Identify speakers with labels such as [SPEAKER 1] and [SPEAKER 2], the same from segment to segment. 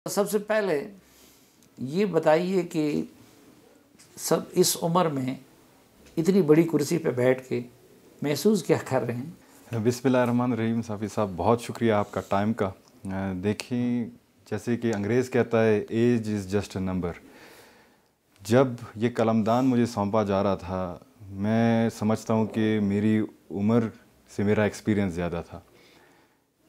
[SPEAKER 1] सबसे पहले ये बताइए कि सब इस उम्र में इतनी बड़ी कुर्सी पे बैठ के महसूस क्या कर रहे हैं?
[SPEAKER 2] बिस्मिल्लाहिर्रहमानिर्रहीम। साफ़ी साहब, बहुत शुक्रिया आपका टाइम का। देखिए, जैसे कि अंग्रेज़ कहता है, age is just a number. जब ये कलमदान मुझे सौंपा जा रहा था, मैं समझता हूँ कि मेरी उम्र से मेरा एक्सपीरियंस ज़्यादा था।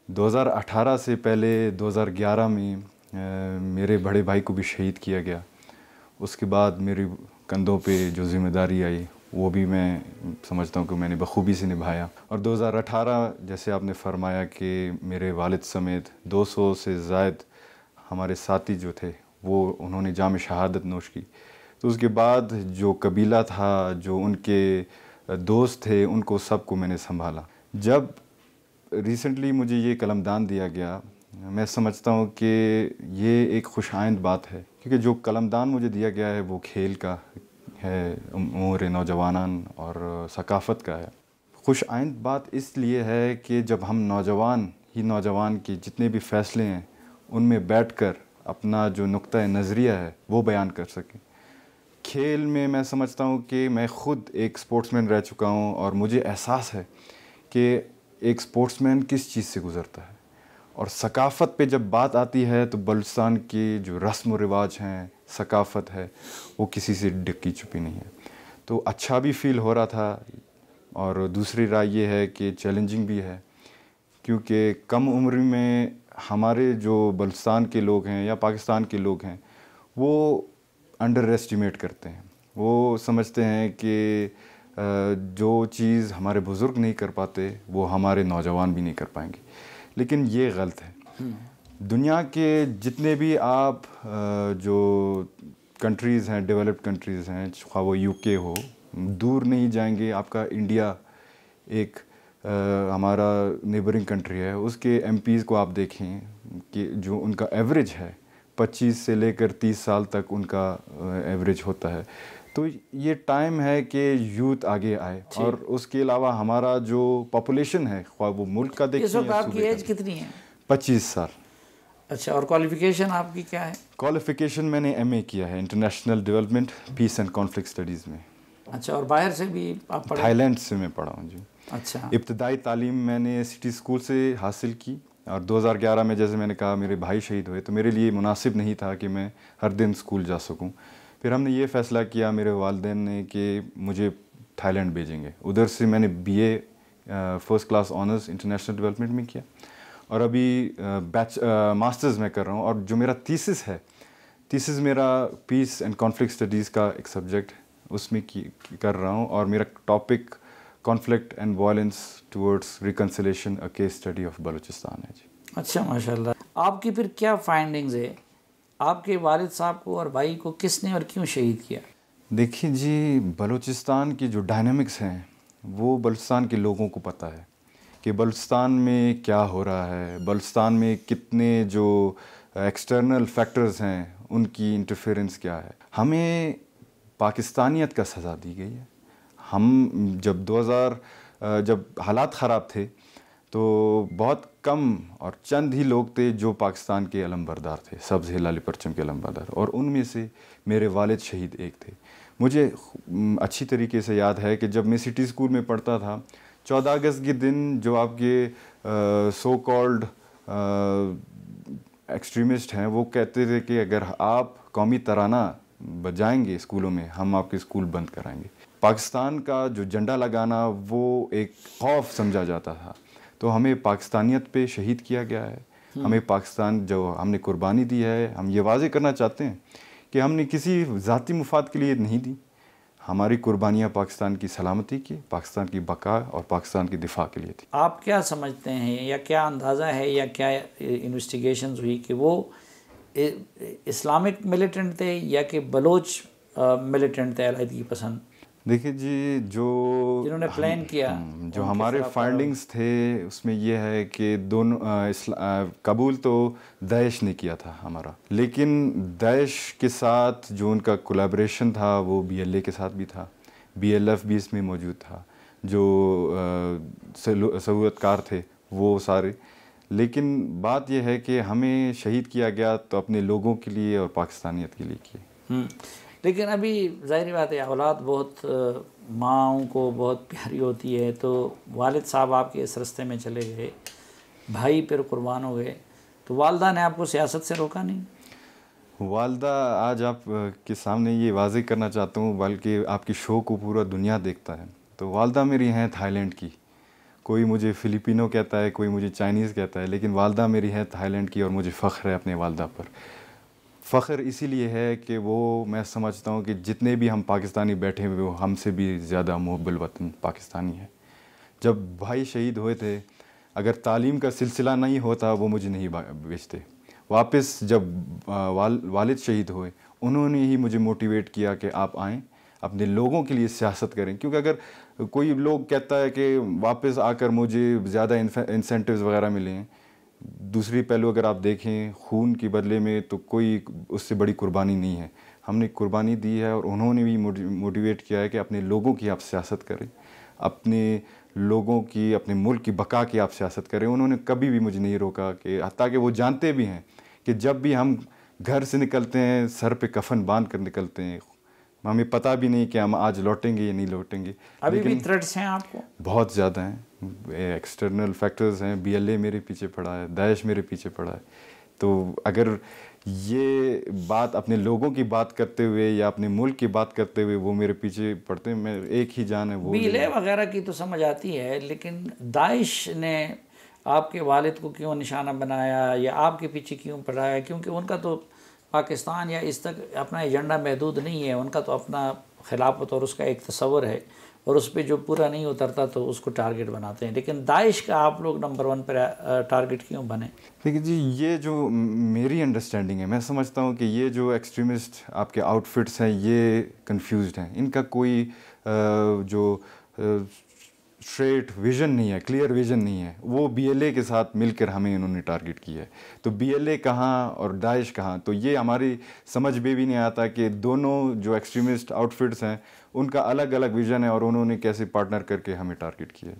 [SPEAKER 2] 2018 से पहले 2011 में मेरे बड़े भाई को भी शहीद किया गया। उसके बाद मेरे कंधों पे जो ज़िम्मेदारी आई, वो भी मैं समझता हूँ कि मैंने बखूबी से निभाया। और 2018 जैसे आपने फरमाया कि मेरे वालिद समेत 200 से ज़ायद हमारे साथी जो थे, वो उन्होंने जाम शहादत नोश की। तो उसके बाद जो कबीला था, जो उनके दोस्त थे, उनको सबको मैंने संभाला। जब रिसेंटली मुझे ये कलमदान दिया गया, मैं समझता हूँ कि ये एक खुशाइंद बात है, क्योंकि जो कलमदान मुझे दिया गया है वो खेल का है, उम्र नौजवानान और सकाफ़त का है। खुशाइंद बात इसलिए है कि जब हम नौजवान के जितने भी फ़ैसले हैं, उनमें बैठकर अपना जो नुक्ता नज़रिया है वो बयान कर सकें। खेल में मैं समझता हूँ कि मैं ख़ुद एक स्पोर्ट्समैन रह चुका हूँ और मुझे एहसास है कि एक स्पोर्ट्समैन किस चीज़ से गुज़रता है। और सकाफ़त पे जब बात आती है तो बलूचिस्तान की जो रस्म व रिवाज हैं, सकाफ़त है, वो किसी से ढकी छुपी नहीं है। तो अच्छा भी फ़ील हो रहा था। और दूसरी राय ये है कि चैलेंजिंग भी है, क्योंकि कम उम्र में हमारे जो बलूचिस्तान के लोग हैं या पाकिस्तान के लोग हैं, वो अंडर एस्टिमेट करते हैं। वो समझते हैं कि जो चीज़ हमारे बुज़ुर्ग नहीं कर पाते, वो हमारे नौजवान भी नहीं कर पाएंगे। लेकिन ये गलत है। दुनिया के जितने भी आप जो कंट्रीज़ हैं, डेवलप्ड कंट्रीज़ हैं, ख़्वाह वो यूके हो, दूर नहीं जाएंगे, आपका इंडिया एक हमारा नेबरिंग कंट्री है, उसके एमपीज़ को आप देखें कि जो उनका एवरेज है 25 से लेकर 30 साल तक उनका एवरेज होता है। तो ये टाइम है कि यूथ आगे आए। और उसके अलावा हमारा जो पॉपुलेशन है, ख्वाह वो मुल्क का देखें,
[SPEAKER 1] इस वक्त आपकी एज कितनी है?
[SPEAKER 2] 25 साल।
[SPEAKER 1] अच्छा, और क्वालिफिकेशन आपकी क्या है?
[SPEAKER 2] क्वालिफिकेशन मैंने एमए किया है international development, peace and conflict studies में।
[SPEAKER 1] अच्छा, और बाहर से भी आप पढ़े?
[SPEAKER 2] थाईलैंड से मैं पढ़ा हूँ जी।
[SPEAKER 1] अच्छा।
[SPEAKER 2] इब्तदाई तालीम मैंने सिटी स्कूल से हासिल की, और 2011 में जैसे मैंने कहा मेरे भाई शहीद हुए, तो मेरे लिए मुनासिब नहीं था कि मैं हर दिन स्कूल जा सकूं। फिर हमने ये फ़ैसला किया मेरे वालिदैन ने कि मुझे थाईलैंड भेजेंगे। उधर से मैंने BA first class honours international development में किया, और अभी मास्टर्स में कर रहा हूँ। और जो मेरा थीसिस है, थीसिस मेरा पीस एंड कॉन्फ्लिक्ट स्टडीज़ का एक सब्जेक्ट, उसमें कर रहा हूँ। और मेरा topic conflict and violence towards reconciliation, a case study of Balochistan है जी।
[SPEAKER 1] अच्छा, माशाल्लाह। आपकी फिर क्या फाइंडिंग्स है? आपके वालिद साहब को और भाई को किसने और क्यों शहीद किया?
[SPEAKER 2] देखिए जी, बलूचिस्तान की जो डायनामिक्स हैं, वो बलूचिस्तान के लोगों को पता है कि बलूचिस्तान में क्या हो रहा है, बलूचिस्तान में कितने जो एक्सटर्नल फैक्टर्स हैं, उनकी इंटरफेरेंस क्या है। हमें पाकिस्तानियत का सज़ा दी गई है। हम जब 2000 जब हालात ख़राब थे, तो बहुत कम और चंद ही लोग थे जो पाकिस्तान के अलमबरदार थे, सब्ज़ हिलाली परचम के अलमबरदार, और उनमें से मेरे वालिद शहीद एक थे। मुझे अच्छी तरीके से याद है कि जब मैं सिटी स्कूल में पढ़ता था, 14 अगस्त के दिन जो आपके सो कॉल्ड एक्सट्रीमिस्ट हैं, वो कहते थे कि अगर आप कौमी तराना बजाएंगे स्कूलों में, हम आपके स्कूल बंद कराएंगे। पाकिस्तान का जो झंडा लगाना वो एक खौफ समझा जाता था। तो हमें पाकिस्तानियत पे शहीद किया गया है। हमें पाकिस्तान जो हमने कुर्बानी दी है, हम ये वाज़े करना चाहते हैं कि हमने किसी ज़ाती मुफाद के लिए नहीं दी। हमारी कुर्बानियाँ पाकिस्तान की सलामती की, पाकिस्तान की बका और पाकिस्तान की दिफा के लिए थी।
[SPEAKER 1] आप क्या समझते हैं, या क्या अंदाज़ा है, या क्या इन्वेस्टिगेशंस हुई कि वो इस्लामिक मिलिटेंट थे या कि बलोच मिलिटेंट थे अलहदगी पसंद?
[SPEAKER 2] देखिए जी, जो
[SPEAKER 1] जिन्होंने प्लान किया,
[SPEAKER 2] जो हमारे फाइंडिंग्स थे, उसमें यह है कि दोनों कबूल तो दैश ने किया था हमारा, लेकिन दैश के साथ जो उनका कोलैबोरेशन था वो बीएलए के साथ भी था, बीएलएफ भी इसमें मौजूद था, जो सहूलतकार थे वो सारे। लेकिन बात यह है कि हमें शहीद किया गया तो अपने लोगों के लिए और पाकिस्तानियत के लिए किए।
[SPEAKER 1] लेकिन अभी ज़ाहिर बात है, औलाद बहुत माँओं को बहुत प्यारी होती है, तो वालिद साहब आपके इस रास्ते में चले गए, भाई फिर कुर्बान हो गए, तो वालदा ने आपको सियासत से रोका नहीं?
[SPEAKER 2] वालदा आज आप के सामने ये वाज़ेह करना चाहता हूँ, बल्कि आपकी शो को पूरा दुनिया देखता है, तो वालदा मेरी हैं थाईलैंड की। कोई मुझे फ़िलिपिनो कहता है, कोई मुझे चाइनीज़ कहता है, लेकिन वालदा मेरी है थाईलैंड की और मुझे फ़ख्र है अपने वालदा पर। फ़ख्र इसीलिए है कि वो, मैं समझता हूँ कि जितने भी हम पाकिस्तानी बैठे हुए, वो हमसे भी ज़्यादा मुहब्बुल वतन पाकिस्तानी है। जब भाई शहीद हुए थे, अगर तालीम का सिलसिला नहीं होता वो मुझे नहीं भेजते वापस। जब वालिद शहीद हुए, उन्होंने ही मुझे मोटिवेट किया कि आप आएँ, अपने लोगों के लिए सियासत करें। क्योंकि अगर कोई लोग कहता है कि वापस आकर मुझे ज़्यादा इंसेंटिव्स वगैरह मिले हैं, दूसरी पहलू अगर आप देखें खून के बदले में, तो कोई उससे बड़ी कुर्बानी नहीं है। हमने कुर्बानी दी है और उन्होंने भी मोटिवेट किया है कि अपने लोगों की आप सियासत करें, अपने लोगों की, अपने मुल्क की बका की आप सियासत करें। उन्होंने कभी भी मुझे नहीं रोका, कि हत्ता कि वो जानते भी हैं कि जब भी हम घर से निकलते हैं सर पे कफन बांध कर निकलते हैं, हमें पता भी नहीं कि हम आज लौटेंगे या नहीं लौटेंगे।
[SPEAKER 1] अभी भी थ्रेट्स हैं आपको?
[SPEAKER 2] बहुत ज़्यादा हैं, एक्सटर्नल फैक्टर्स हैं। BLA मेरे पीछे पड़ा है, दाइश मेरे पीछे पड़ा है। तो अगर ये बात अपने लोगों की बात करते हुए या अपने मुल्क की बात करते हुए वो मेरे पीछे पड़ते हैं, मैं एक ही जान है वो।
[SPEAKER 1] BLA वगैरह की तो समझ आती है, लेकिन दाइश ने आपके वालिद को क्यों निशाना बनाया या आपके पीछे क्यों पड़ा है? क्योंकि उनका तो पाकिस्तान या इस तक अपना एजेंडा महदूद नहीं है, उनका तो अपना खिलाफत और उसका एक तस्वर है, और उस पर जो पूरा नहीं उतरता तो उसको टारगेट बनाते हैं। लेकिन दाइश का आप लोग नंबर 1 पर टारगेट क्यों बने?
[SPEAKER 2] देखिए जी, ये जो मेरी अंडरस्टैंडिंग है, मैं समझता हूँ कि ये जो एक्सट्रीमिस्ट आपके आउटफिट्स हैं, ये कंफ्यूज्ड हैं। इनका कोई जो स्ट्रेट विज़न नहीं है, क्लियर विज़न नहीं है। वो BLA के साथ मिलकर हमें इन्होंने टारगेट किया है। तो BLA कहाँ और दाइश कहाँ, तो ये हमारी समझ में भी नहीं आता कि दोनों जो एक्सट्रीमिस्ट आउटफिट्स हैं उनका अलग अलग विज़न है और उन्होंने कैसे पार्टनर करके हमें टारगेट किया है।